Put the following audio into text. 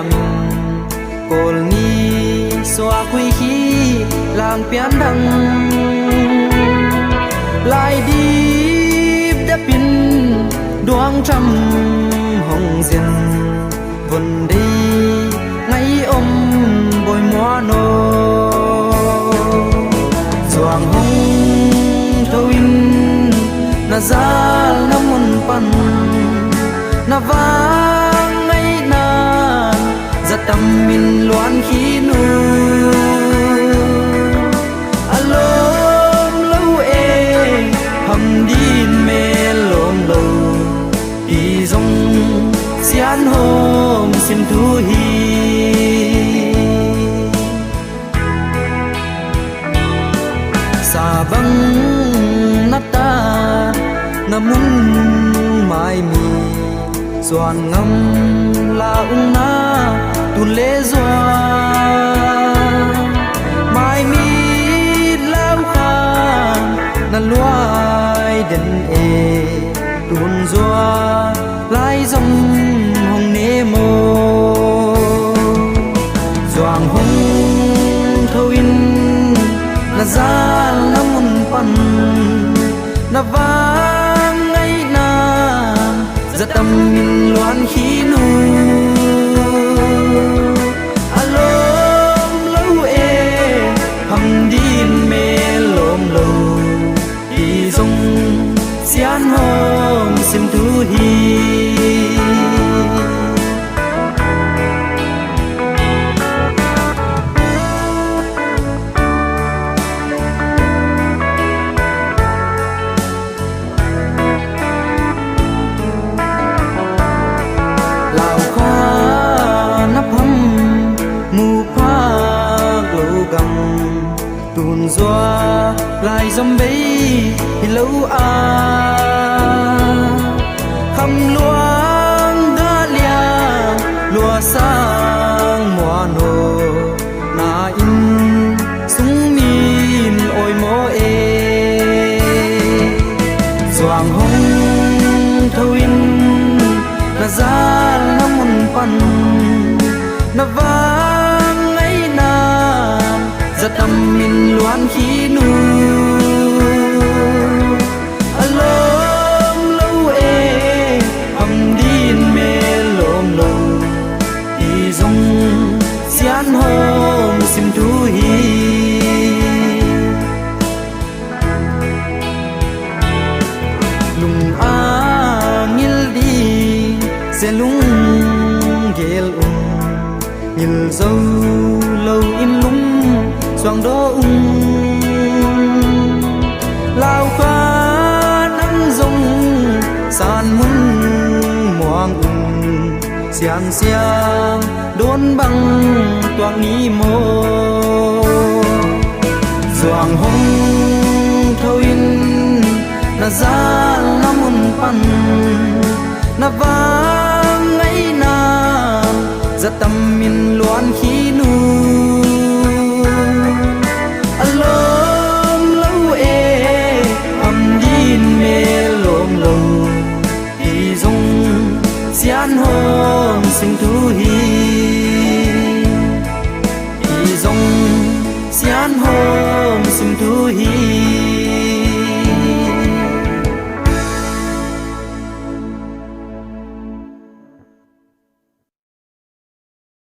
mình cồn nghi xóa quy khí làng pian đăng lại đi đã pin đoang trăm hồng diên vần đi ngay ôm bồi mua nô doang hồng thâu in na za na mun pan na vang ngay na za tâm min loan khí nu alom lâu e hầm din mê lom lâu đi dòng xian hôm xin thu hi sa băng nata namun mai mi doan ngâm la ung na tu lê doa mai mi lao khan na loài đến e tuôn doa lai dòng hồng nê mô doang hồng thâu in na za na mun pan na vang ngay na za tâm min loan khí nu alom lâu e hầm din mê lom lâu đi dòng xian hôm xin thu hi tuôn doa lại dòng bấy lâu khăm luang ga lia lúa sang mùa nô na in sung min ôi mô e doang hồng thâu in na za na mun pan na vang ngay na za tâm min loan khí nu alom lâu e hầm din mê lom lâu đi dòng xian hôm xin thu hi lung a ngil đi se lung gel ngil dâu lâu in lung xoang đô lao khoa nắng rông san mun moang xian xiang đốn băng toang ni mô doang hồng thâu in na za na mun pan na vang ngay na za tâm min loan khí nu alom lâu e hầm din mê lom lâu đi dòng xian hôm xin thu hi đi dòng xian hôm xin thu hi